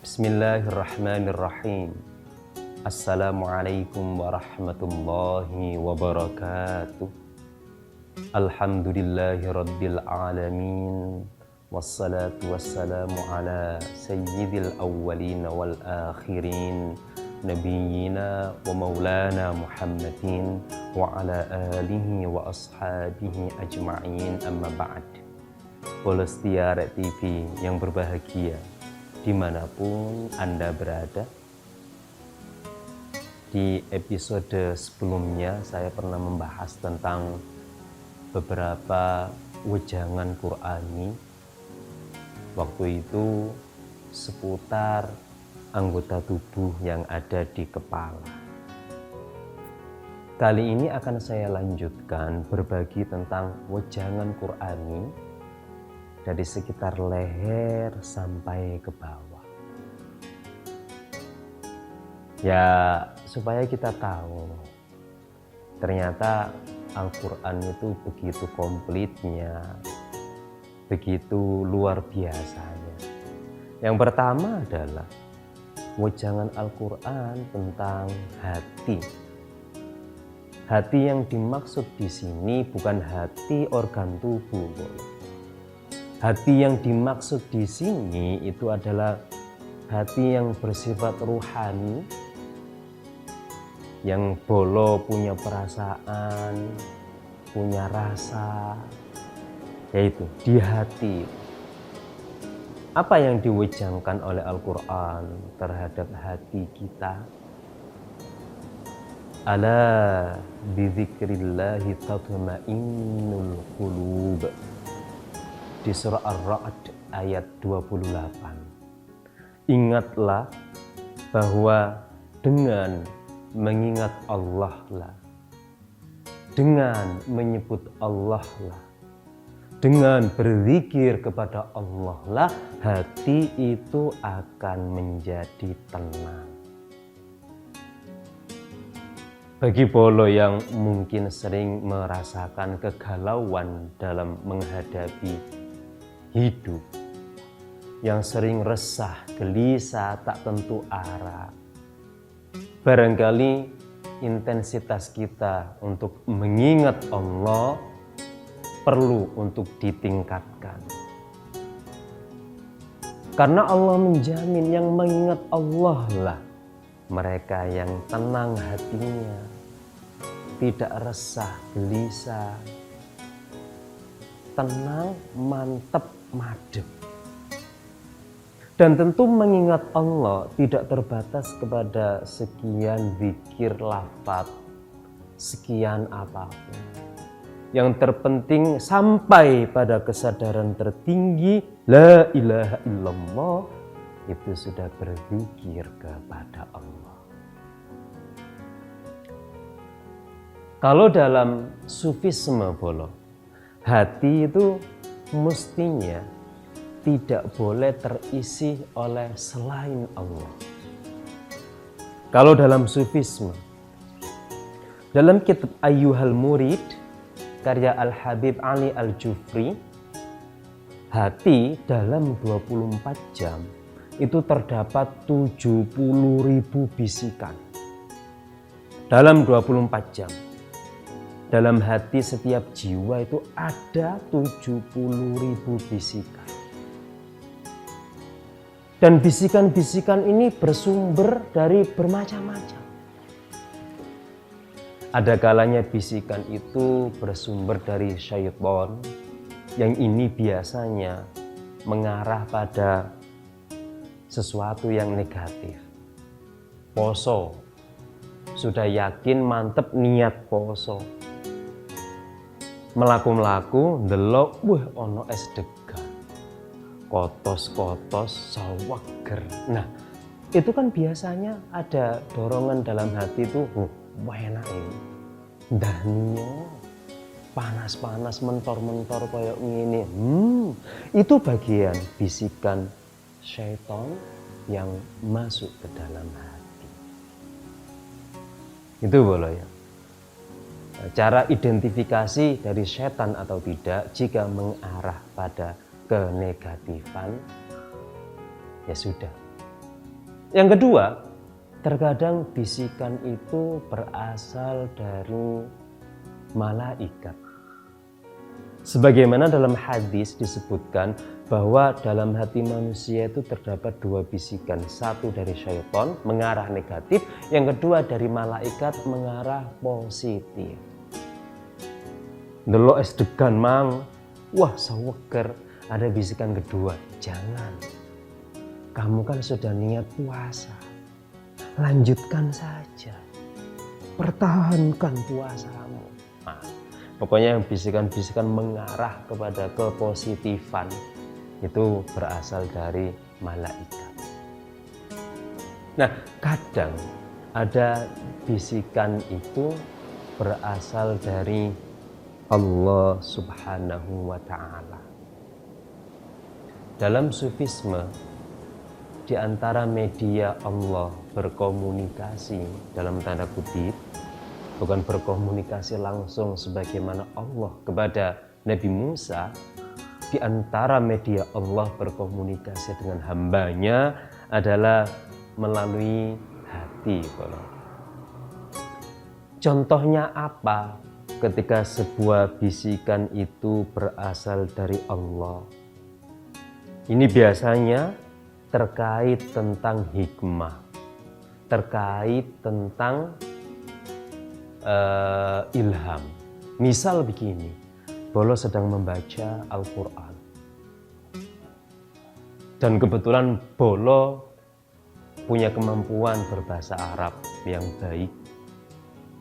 Bismillahirrahmanirrahim. Assalamualaikum warahmatullahi wabarakatuh. Alhamdulillahirabbil alamin. Wassalatu wassalamu ala sayyidil awwalin wal akhirin, nabiyyina wa maulana Muhammadin wa ala alihi wa ashabihi ajma'in, amma ba'd. Polestiar TV yang berbahagia dimanapun Anda berada. Di episode sebelumnya saya pernah membahas tentang beberapa wejangan Qur'ani. Waktu itu seputar anggota tubuh yang ada di kepala. Kali ini akan saya lanjutkan berbagi tentang wejangan Qur'ani dari sekitar leher sampai ke bawah. Ya, supaya kita tahu ternyata Al-Quran itu begitu komplitnya, begitu luar biasanya. Yang pertama adalah wejangan Al-Quran tentang hati. Hati yang dimaksud di sini bukan hati organ tubuh. Hati yang dimaksud di sini itu adalah hati yang bersifat ruhani, yang bolo punya perasaan, punya rasa, yaitu di hati. Apa yang diwejangkan oleh Al-Quran terhadap hati kita? Ala bidzikrillahi tatma'innul qulub. Di surah Ar-Ra'd ayat 28. Ingatlah bahwa dengan mengingat Allah lah, dengan menyebut Allah lah, dengan berzikir kepada Allah lah, hati itu akan menjadi tenang. Bagi bolo yang mungkin sering merasakan kegalauan dalam menghadapi hidup, yang sering resah, gelisah, tak tentu arah, barangkali intensitas kita untuk mengingat Allah perlu untuk ditingkatkan. Karena Allah menjamin yang mengingat Allah lah mereka yang tenang hatinya, tidak resah, gelisah, tenang, mantap, madep. Dan tentu mengingat Allah tidak terbatas kepada sekian zikir lafaz, sekian apapun. Yang terpenting sampai pada kesadaran tertinggi, la ilaha illallah, itu sudah berzikir kepada Allah. Kalau dalam sufisme bolo, hati itu mestinya tidak boleh terisi oleh selain Allah. Kalau dalam sufisme, dalam kitab Ayyuhal Murid karya Al-Habib Ali Al-Jufri, hati dalam 24 jam itu terdapat 70.000 bisikan. Dalam 24 jam, dalam hati setiap jiwa itu ada 70.000 bisikan. Dan bisikan-bisikan ini bersumber dari bermacam-macam. Ada kalanya bisikan itu bersumber dari syaitan, yang ini biasanya mengarah pada sesuatu yang negatif. Poso, sudah yakin mantep niat poso. Melaku-melaku, ndelok, wah ono es degan. Kotos-kotos, sawager. Nah, itu kan biasanya ada dorongan dalam hati itu, enak ini. Ndahnya panas-panas, mentor-mentor kayak gini. Itu bagian bisikan syaitan yang masuk ke dalam hati. Itu boleh ya. Cara identifikasi dari setan atau tidak jika mengarah pada kenegatifan, ya sudah, Yang kedua, terkadang bisikan itu berasal dari malaikat. Sebagaimana dalam hadis disebutkan bahwa dalam hati manusia itu terdapat dua bisikan. Satu dari syaitan mengarah negatif, yang kedua dari malaikat mengarah positif. Ndelok es degan mang, wah saweker, ada bisikan kedua, jangan. Kamu kan sudah niat puasa, lanjutkan saja, pertahankan puasamu. Nah, pokoknya bisikan-bisikan mengarah kepada kepositifan itu berasal dari malaikat. Nah, kadang ada bisikan itu berasal dari Allah Subhanahu wa Ta'ala. Dalam sufisme, di antara media Allah berkomunikasi dalam tanda kutip, bukan berkomunikasi langsung sebagaimana Allah kepada Nabi Musa, di antara media Allah berkomunikasi dengan hambanya adalah melalui hati. Contohnya apa ketika sebuah bisikan itu berasal dari Allah? Ini biasanya terkait tentang hikmah, terkait tentang ilham. Misal begini, Bolo sedang membaca Al-Quran dan kebetulan Bolo punya kemampuan berbahasa Arab yang baik.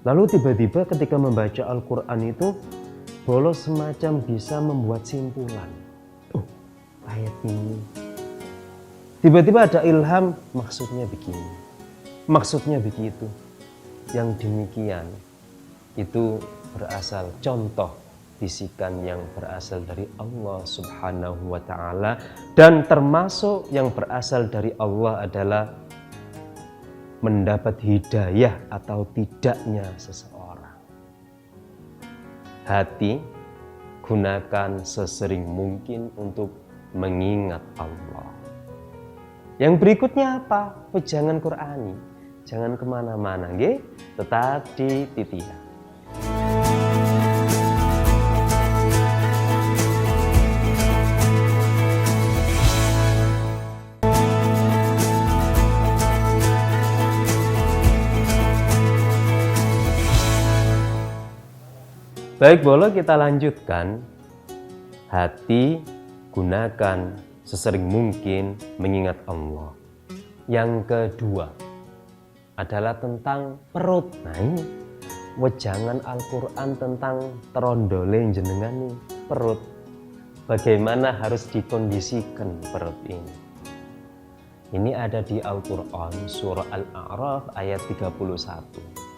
Lalu tiba-tiba ketika membaca Al-Quran itu Bolo semacam bisa membuat simpulan. Oh, ayat ini tiba-tiba ada ilham, maksudnya begini, maksudnya begitu. Yang demikian itu berasal, contoh bisikan yang berasal dari Allah Subhanahu wa Ta'ala. Dan termasuk yang berasal dari Allah adalah mendapat hidayah atau tidaknya seseorang. Hati gunakan sesering mungkin untuk mengingat Allah. Yang berikutnya apa? Wejangan Qur'ani. Jangan kemana-mana, nggih? Tetap di Titian. Baik, Bolo, kita lanjutkan. Hati gunakan sesering mungkin mengingat Allah. Yang kedua adalah tentang perut. Nah, ini wejangan Al-Quran tentang terondole jenengan nih, perut. Bagaimana harus dikondisikan perut ini? Ini ada di Al-Quran surah Al-A'raf ayat 31.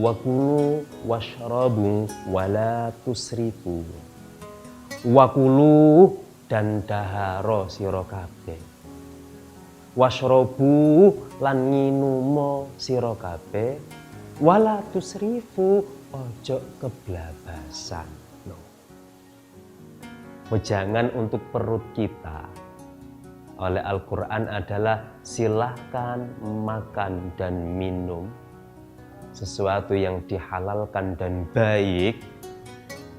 Wakulu washrabu wala tusrifu. Wakulu dan daharo sira kabeh. Washrabu lan nginumo sira kabeh. Wala tusrifu, ojo keblabasan. No. Wejangan untuk perut kita oleh Al-Quran adalah silahkan makan dan minum sesuatu yang dihalalkan dan baik,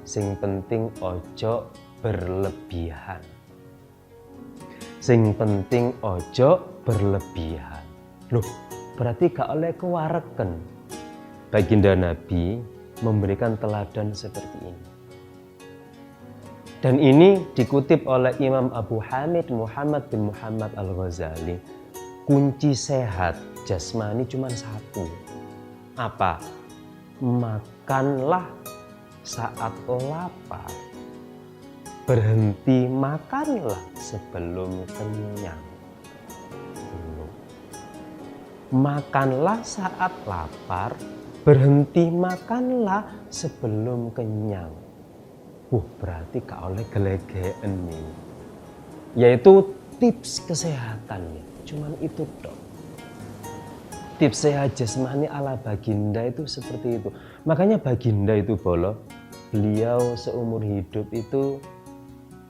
sing penting ojo berlebihan. Sing penting ojo berlebihan. Loh, berarti gak oleh kewareken. Baginda Nabi memberikan teladan seperti ini. Dan ini dikutip oleh Imam Abu Hamid Muhammad bin Muhammad Al-Ghazali. Kunci sehat jasmani cuma satu. Apa? Makanlah saat lapar. Berhenti makanlah sebelum kenyang. Makanlah saat lapar, berhenti makanlah sebelum kenyang. Berarti gak oleh gelegeen nih. Yaitu tips kesehatannya. Cuman itu dong. Tips sehat jasmani ala Baginda itu seperti itu. Makanya Baginda itu Bolo, beliau seumur hidup itu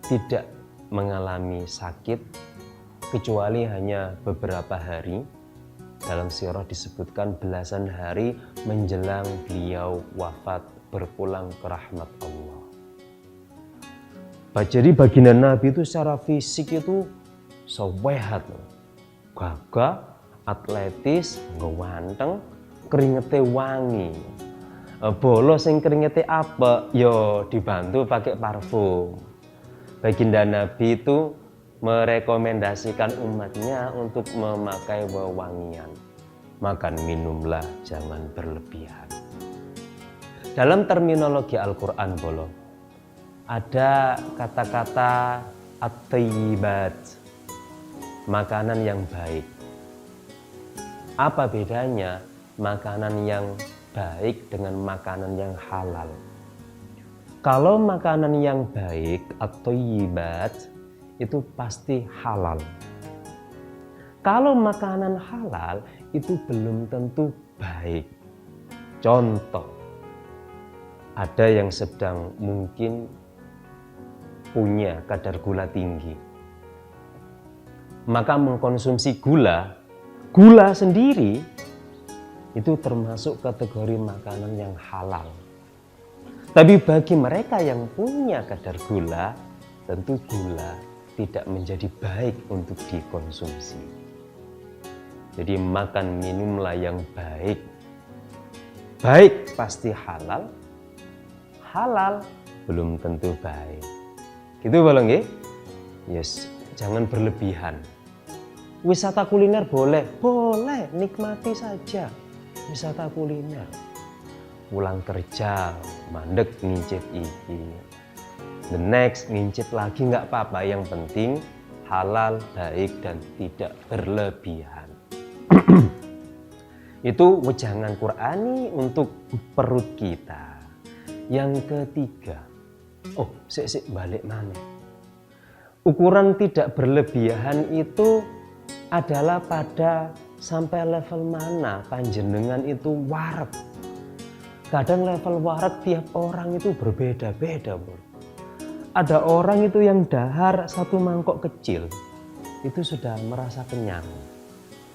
tidak mengalami sakit kecuali hanya beberapa hari. Dalam sirah disebutkan belasan hari menjelang beliau wafat berpulang ke rahmat Allah. Jadi baginda Nabi itu secara fisik itu sehat, gagah, atletis, ganteng, keringetnya wangi. Bolos sing keringetnya apa? Yo dibantu pakai parfum. Baginda Nabi itu merekomendasikan umatnya untuk memakai wewangian. Makan minumlah jangan berlebihan. Dalam terminologi Al-Quran bolo, ada kata-kata at-thayyibat, makanan yang baik. Apa bedanya makanan yang baik dengan makanan yang halal? Kalau makanan yang baik at-thayyibat itu pasti halal. Kalau makanan halal itu belum tentu baik. Contoh, ada yang sedang mungkin punya kadar gula tinggi, maka mengkonsumsi gula sendiri itu termasuk kategori makanan yang halal. Tapi bagi mereka yang punya kadar gula, tentu gula tidak menjadi baik untuk dikonsumsi. Jadi makan minumlah yang baik. Baik pasti halal, halal belum tentu baik. Gitu boleh nggih? Yes, jangan berlebihan. Wisata kuliner boleh, nikmati saja wisata kuliner. Pulang kerja, mandek ngincip iki. The next ngincip lagi nggak apa-apa, yang penting halal, baik dan tidak berlebihan. Itu wejangan Qur'ani untuk perut kita. Yang ketiga, sik balik mana? Ukuran tidak berlebihan itu adalah pada sampai level mana panjenengan itu warak. Kadang level warak tiap orang itu berbeda-beda, Bro. Ada orang itu yang dahar satu mangkok kecil itu sudah merasa kenyang.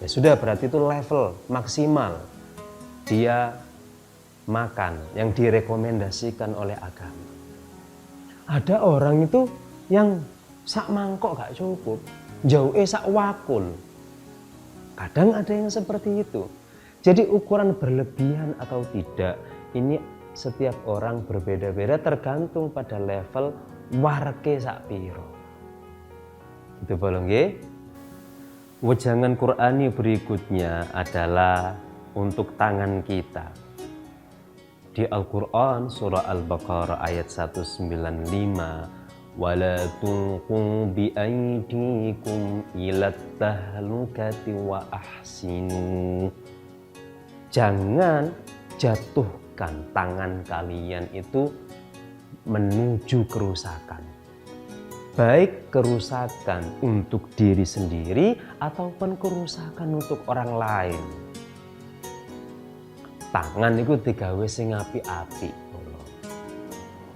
Ya sudah, berarti itu level maksimal dia makan yang direkomendasikan oleh agama. Ada orang itu yang sak mangkok gak cukup, jauhnya sak wakul. Kadang ada yang seperti itu. Jadi ukuran berlebihan atau tidak ini setiap orang berbeda-beda tergantung pada level warke sak piro. Itu boleh nggih? Wejangan Qur'ani berikutnya adalah untuk tangan kita. Di Al-Qur'an surah Al-Baqarah ayat 195, wala tulqu bi aydikum ilat tahlukati wa ahsinu. Jangan jatuhkan tangan kalian itu menuju kerusakan. Baik kerusakan untuk diri sendiri ataupun kerusakan untuk orang lain. Tangan itu digawe sing api-api.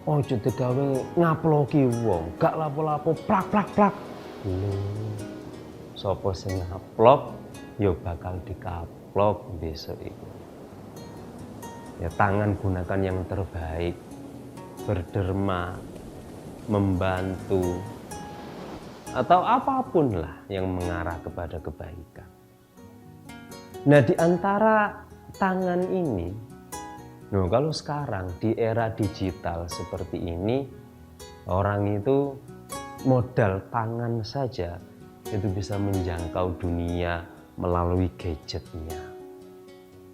Ojo digawe ngaploki wong, gak lapo-lapo plak. Sopo sing ngaplok ya bakal dikaplok besok itu. Ya tangan gunakan yang terbaik, berderma, membantu, atau apapun lah yang mengarah kepada kebaikan. Nah, di antara tangan ini, kalau sekarang di era digital seperti ini, orang itu modal tangan saja itu bisa menjangkau dunia melalui gadgetnya,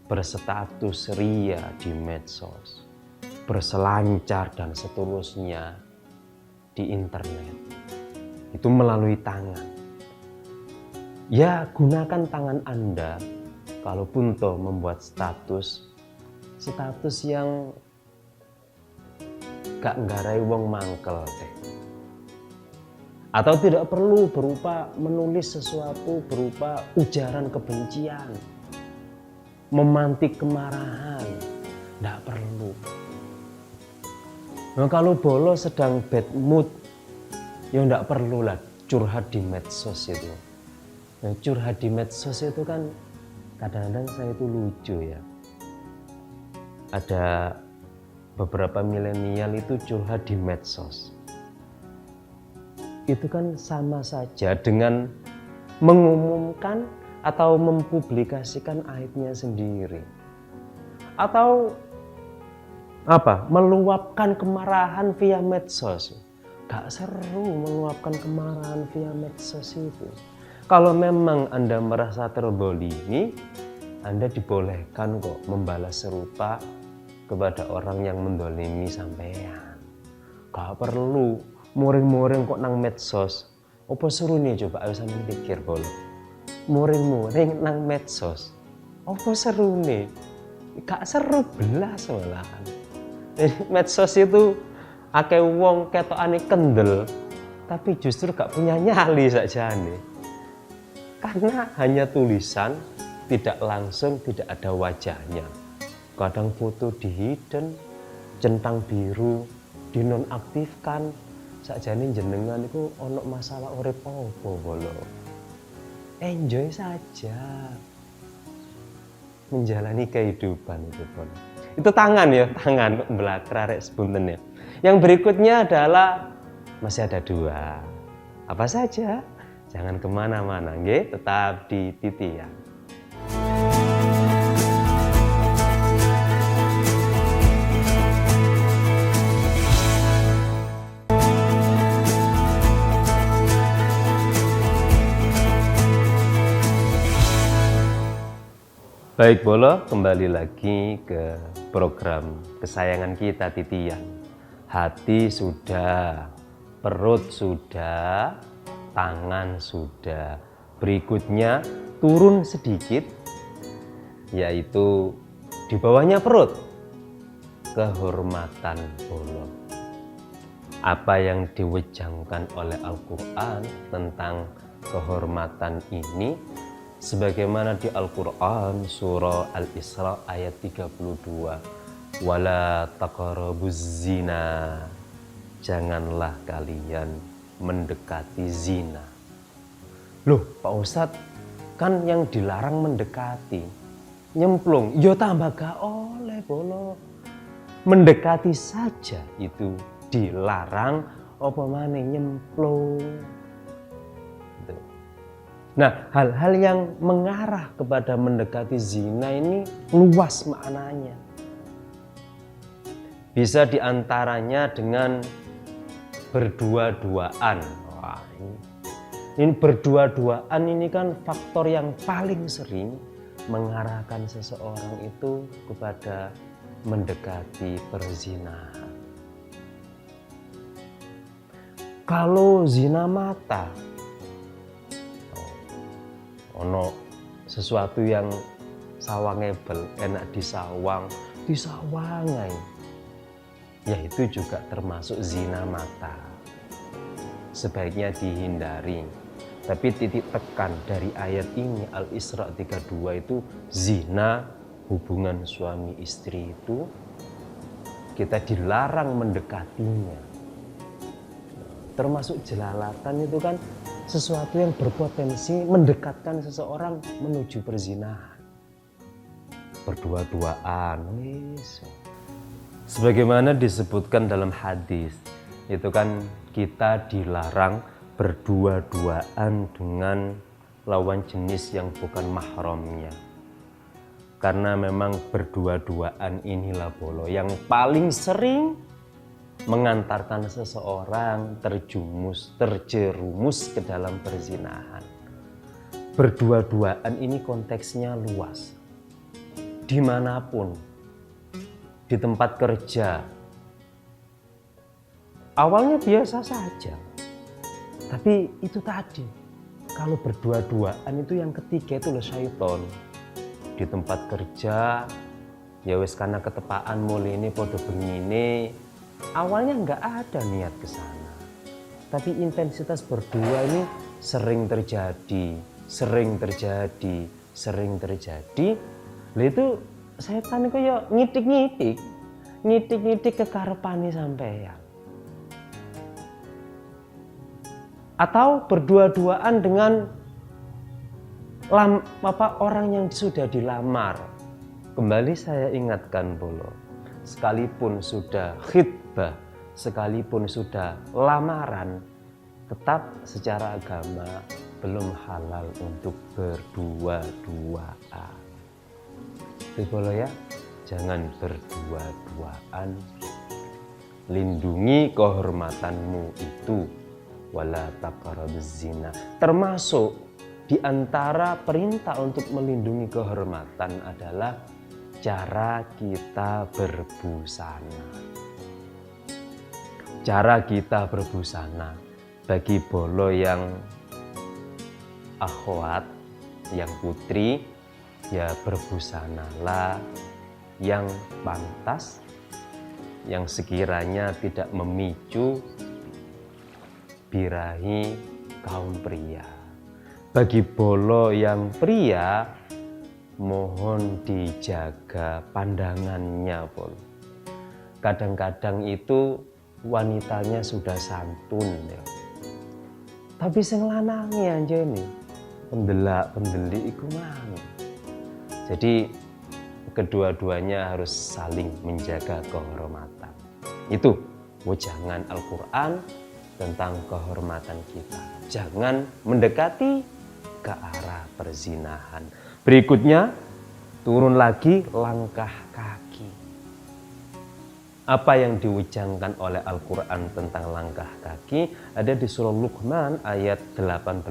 berstatus ria di medsos, berselancar dan seterusnya di internet, itu melalui tangan. Ya, gunakan tangan Anda kalaupun toh membuat status yang gak nggarai wong mangkel deh. Atau tidak perlu berupa menulis sesuatu berupa ujaran kebencian, memantik kemarahan, gak perlu. Nah, kalau bolo sedang bad mood, ya enggak perlulah curhat di medsos itu. Nah, curhat di medsos itu kan kadang-kadang saya itu lucu ya. Ada beberapa milenial itu curhat di medsos. Itu kan sama saja dengan mengumumkan atau mempublikasikan aibnya sendiri. Atau meluapkan kemarahan via medsos. Gak seru meluapkan kemarahan via medsos itu. Kalau memang Anda merasa terzalimi, Anda dibolehkan kok membalas serupa kepada orang yang mendolimi sampean. Gak perlu muring-muring kok nang medsos. Apa seru nih coba ayo sampean pikir bolo. Muring-muring nang medsos. Apa seru nih? Gak seru belas malahan. Medsos itu akeh wong ketokane kendel, tapi justru gak punya nyali sakjane. Karena hanya tulisan, tidak langsung, tidak ada wajahnya. Kadang foto di hidden, centang biru, dinonaktifkan. Sakjane jenengan itu ono masalah urip apa bolo. Enjoy saja menjalani kehidupan itu bolo. Itu tangan ya, tangan belakang sepunten ya. Yang berikutnya adalah masih ada dua. Apa saja? Jangan kemana-mana, nggih, tetap di Titian. Baik bolo, kembali lagi ke program kesayangan kita Titian. Hati sudah, perut sudah, tangan sudah. Berikutnya turun sedikit, yaitu di bawahnya perut, kehormatan bolo. Apa yang diwejangkan oleh Al-Quran tentang kehormatan ini, sebagaimana di Al-Quran surah Al-Isra ayat 32, wala taqrabuz zina, janganlah kalian mendekati zina. Loh Pak Ustadz, kan yang dilarang mendekati, nyemplung, yo tambah gak oleh bolo. Mendekati saja itu dilarang, apa maneh nyemplung. Nah, hal-hal yang mengarah kepada mendekati zina ini luas maknanya. Bisa diantaranya dengan berdua-duaan. Wah, ini berdua-duaan ini kan faktor yang paling sering mengarahkan seseorang itu kepada mendekati perzinahan. Kalau zina mata, ono sesuatu yang sawangebel, enak disawangai, ya itu juga termasuk zina mata. Sebaiknya dihindari. Tapi titik tekan dari ayat ini Al-Isra 32 itu zina, hubungan suami istri itu kita dilarang mendekatinya. Termasuk jelalatan itu kan sesuatu yang berpotensi mendekatkan seseorang menuju perzinahan. Berdua-duaan, sebagaimana disebutkan dalam hadis, itu kan kita dilarang berdua-duaan dengan lawan jenis yang bukan mahramnya. Karena memang berdua-duaan inilah bolo yang paling sering mengantarkan seseorang terjerumus ke dalam perzinahan. Berdua-duaan ini konteksnya luas. Dimanapun, di tempat kerja, awalnya biasa saja. Tapi itu tadi, kalau berdua-duaan itu yang ketiga itu adalah syaiton. Di tempat kerja, ya wis karena ketepaan mulai ini podo begini. Awalnya nggak ada niat ke sana, tapi intensitas berdua ini sering terjadi. Lah itu setan itu ya ngitik kekarepane sampeyan. Atau berdua-duaan dengan orang yang sudah dilamar. Kembali saya ingatkan Bolo, sekalipun sudah khitbah, sekalipun sudah lamaran, tetap secara agama belum halal untuk berdua-duaan. Itu Bolo ya, jangan berdua-duaan. Lindungi kehormatanmu itu, wala taqrabuz zina. Termasuk di antara perintah untuk melindungi kehormatan adalah cara kita berbusana. Cara kita berbusana bagi Bolo yang akhwat, yang putri, ya berbusanalah yang pantas, yang sekiranya tidak memicu birahi kaum pria. Bagi Bolo yang pria, mohon dijaga pandangannya Bolo. Kadang-kadang itu wanitanya sudah santun ya, tapi sing lanange anjene pendelak-pendeli iku mang. Jadi kedua-duanya harus saling menjaga kehormatan. Itu wejangan Al-Quran tentang kehormatan kita. Jangan mendekati ke arah perzinahan. Berikutnya, turun lagi langkah kaki. Apa yang diwejangkan oleh Al-Quran tentang langkah kaki ada di surah Luqman ayat 18.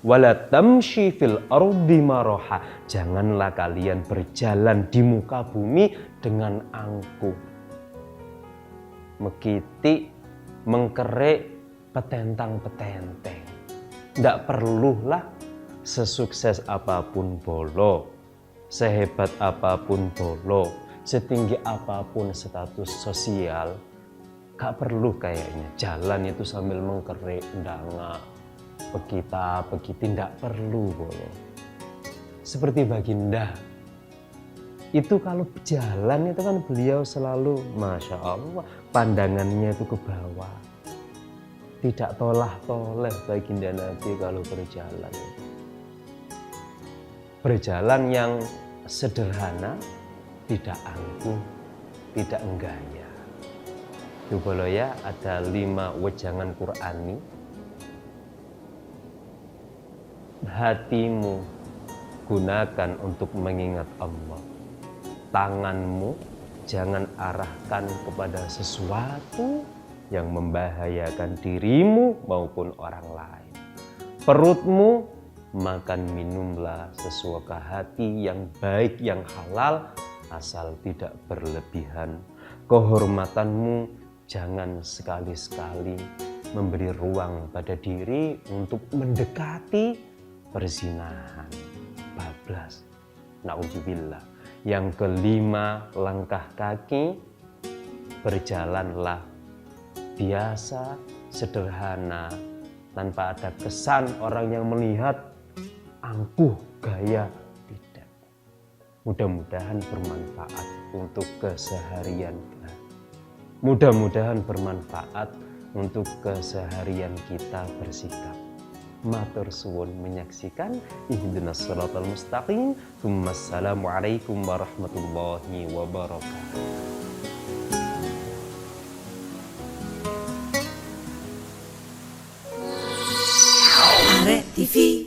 Wala tamshi fil ardi maraha. Janganlah kalian berjalan di muka bumi dengan angkuh, mekiti, mengkerik, petentang-petenteng. Tidak perlulah sesukses apapun Bolo, sehebat apapun Bolo, setinggi apapun status sosial, gak perlu kayaknya jalan itu sambil mengkerik, ndanga, begiti, ndak perlu Bolo. Seperti Baginda, itu kalau jalan itu kan beliau selalu, Masya Allah, pandangannya itu ke bawah. Tidak tolah-toleh Baginda Nabi kalau berjalan. Berjalan yang sederhana, tidak angkuh, tidak enggaya. Itu Bolo ya, ada 5 wejangan Qur'ani. Hatimu gunakan untuk mengingat Allah. Tanganmu jangan arahkan kepada sesuatu yang membahayakan dirimu maupun orang lain. Perutmu makan minumlah sesuka hati yang baik, yang halal, asal tidak berlebihan. Kehormatanmu jangan sekali-sekali memberi ruang pada diri untuk mendekati perzinahan, bablas, naudzubillah. Yang kelima, langkah kaki, berjalanlah biasa, sederhana, tanpa ada kesan orang yang melihat angkuh, gaya, tidak. Mudah-mudahan bermanfaat untuk keseharian. Mudah-mudahan bermanfaat untuk keseharian kita bersikap. Matur suwun menyaksikan Ihdinas Shiratal Mustaqim. Wassalamualaikum warahmatullahi wabarakatuh. Arek TV